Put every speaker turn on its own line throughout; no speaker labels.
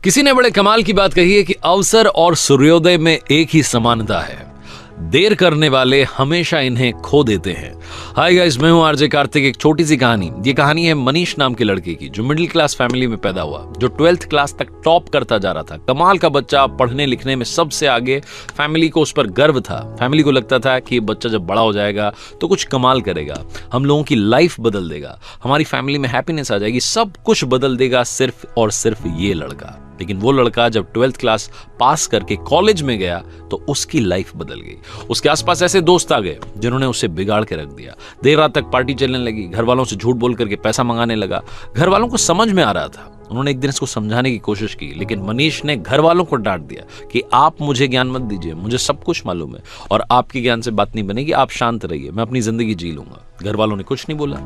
किसी ने बड़े कमाल की बात कही है कि अवसर और सूर्योदय में एक ही समानता है। देर करने वाले हमेशा इन्हें खो देते हैं। हाय गाइस, मैं हूं आरजे कार्तिक। एक छोटी सी कहानी। ये कहानी है मनीष नाम के लड़के की, जो मिडिल क्लास फैमिली में पैदा हुआ, जो 12th क्लास तक टॉप करता जा रहा था। कमाल का बच्चा, पढ़ने लिखने में सबसे आगे। फैमिली को उस पर गर्व था। फैमिली को लगता था कि ये बच्चा जब बड़ा हो जाएगा तो कुछ कमाल करेगा, हम लोगों की लाइफ बदल देगा, हमारी फैमिली में हैप्पीनेस आ जाएगी, सब कुछ बदल देगा सिर्फ और सिर्फ ये लड़का। लेकिन वो लड़का जब 12th क्लास पास करके कॉलेज में गया तो उसकी लाइफ बदल गई। उसके आसपास ऐसे दोस्त आ गए जिन्होंने उसे बिगाड़ के रख दिया। देर रात तक पार्टी चलने लगी, घर वालों से झूठ बोल करके पैसा मंगाने लगा। घर वालों को समझ में आ रहा था। उन्होंने एक दिन इसको समझाने की कोशिश की, लेकिन मनीष ने घर वालों को डांट दिया कि आप मुझे ज्ञान मत दीजिए, मुझे सब कुछ मालूम है और आपके ज्ञान से बात नहीं बनेगी, आप शांत रहिए, मैं अपनी जिंदगी जी लूंगा। घर वालों ने कुछ नहीं बोला।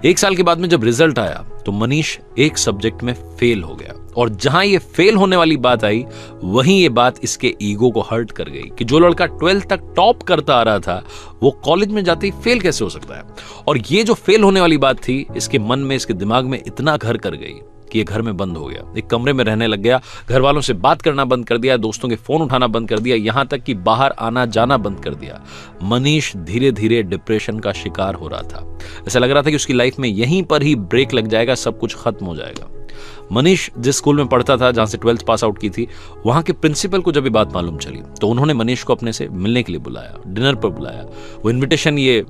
1 साल के बाद में जब रिजल्ट आया तो मनीष एक सब्जेक्ट में फेल हो गया, और जहां ये फेल होने वाली बात आई वहीं ये बात इसके ईगो को हर्ट कर गई कि जो लड़का 12th तक टॉप करता आ रहा था वो कॉलेज में जाते ही फेल कैसे हो सकता है। और ये जो फेल होने वाली बात थी इसके मन में, इसके दिमाग में इतना घर कर गई कि ये घर में बंद हो गया, एक कमरे में रहने लग गया, घर वालों से बात करना बंद कर दिया, दोस्तों के फोन उठाना बंद कर दिया, यहां तक कि बाहर आना जाना बंद कर दिया। मनीष धीरे धीरे डिप्रेशन का शिकार हो रहा था। ऐसा लग रहा था कि उसकी लाइफ में यहीं पर ही ब्रेक लग जाएगा, सब कुछ खत्म हो जाएगा। मनीष जिस स्कूल में पढ़ता था, जहां से 12th पास आउट की थी, वहां के प्रिंसिपल को जब ये बात मालूम चली तो उन्होंने मनीष को अपने से मिलने के लिए बुलाया, डिनर पर बुलाया। वो इन्विटेशन ये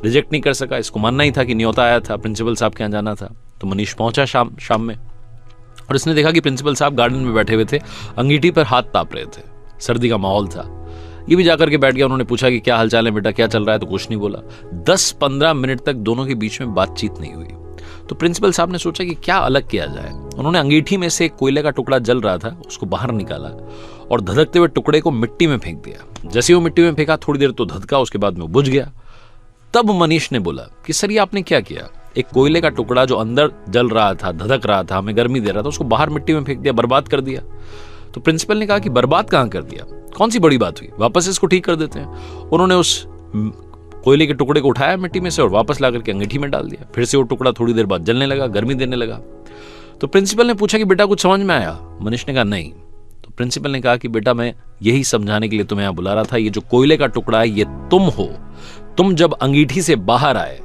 रिजेक्ट नहीं कर सका, इसको मानना ही था कि न्योता आया था, प्रिंसिपल साहब के यहाँ जाना था। तो मनीष पहुंचा शाम में, और इसने देखा कि प्रिंसिपल साहब गार्डन में बैठे हुए थे, अंगीठी पर हाथ ताप रहे थे, सर्दी का माहौल था। ये भी जाकर के बैठ गया। उन्होंने पूछा कि क्या हालचाल है बेटा, क्या चल रहा है, तो कुछ नहीं बोला। 10-15 मिनट तक दोनों के बीच में बातचीत नहीं हुई। तो प्रिंसिपल साहब ने सोचा कि क्या अलग किया जाए। उन्होंने अंगीठी में से कोयले का टुकड़ा जल रहा था, उसको बाहर निकाला और धधकते हुए टुकड़े को मिट्टी में फेंक दिया। जैसे वो मिट्टी में फेंका, थोड़ी देर तो धधका, उसके बाद में वो बुझ गया। तब मनीष ने बोला कि सर ये आपने क्या किया, एक कोयले का टुकड़ा जो अंदर जल रहा था, धधक रहा था, हमें गर्मी दे रहा था, उसको बाहर मिट्टी में फेंक दिया, बर्बाद कर दिया। तो प्रिंसिपल ने कहा कि बर्बाद कहां कर दिया, कौन सी बड़ी बात हुई, वापस इसको ठीक कर देते हैं। उन्होंने उस कोयले के टुकड़े को उठाया मिट्टी में से और वापस ला करके अंगीठी में डाल दिया। फिर से वो टुकड़ा थोड़ी देर बाद जलने लगा, गर्मी देने लगा। तो प्रिंसिपल ने पूछा कि बेटा कुछ समझ में आया। मनीष ने कहा नहीं। तो प्रिंसिपल ने कहा कि बेटा मैं यही समझाने के लिए तुम्हें यहां बुला रहा था, ये जो कोयले का टुकड़ा है ये तुम हो। तुम जब अंगीठी से बाहर आए,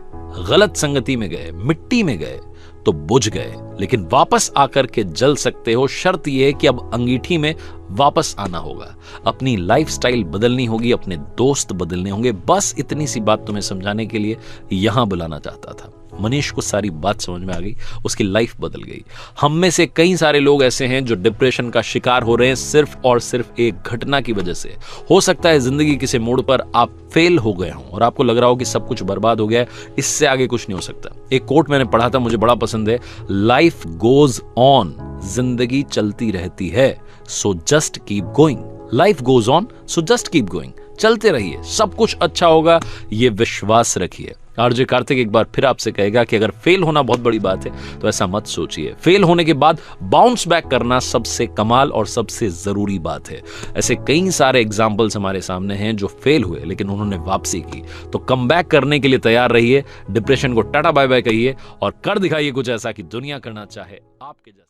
गलत संगति में गए, मिट्टी में गए तो बुझ गए, लेकिन वापस आकर के जल सकते हो। शर्त यह है कि अब अंगीठी में वापस आना होगा, अपनी लाइफस्टाइल बदलनी होगी, अपने दोस्त बदलने होंगे। बस इतनी सी बात तुम्हें समझाने के लिए यहां बुलाना चाहता था। मनीष को सारी बात समझ में आ गई, उसकी लाइफ बदल गई। हम में से कई सारे लोग ऐसे हैं जो डिप्रेशन का शिकार हो रहे हैं सिर्फ और सिर्फ एक घटना की वजह से। हो सकता है जिंदगी किसी मोड़ पर आप फेल हो गए हों और आपको लग रहा हो कि सब कुछ बर्बाद हो गया है, इससे आगे कुछ नहीं हो सकता। एक कोट मैंने पढ़ा था, मुझे बड़ा पसंद है, लाइफ गोज ऑन, जिंदगी चलती रहती है, so just keep going. Life goes on, so just keep going. चलते रहिए, सब कुछ अच्छा होगा, ये विश्वास रखिए। आरजे कार्तिक एक बार फिर आपसे कहेगा कि अगर फेल होना बहुत बड़ी बात है तो ऐसा मत सोचिए। फेल होने के बाद बाउंस बैक करना सबसे कमाल और सबसे जरूरी बात है। ऐसे कई सारे एग्जाम्पल्स हमारे सामने हैं जो फेल हुए लेकिन उन्होंने वापसी की। तो कम बैक करने के लिए तैयार रहिए, डिप्रेशन को टाटा बाय बाय कहिए और कर दिखाइए कुछ ऐसा कि दुनिया करना चाहे आपके जैसा।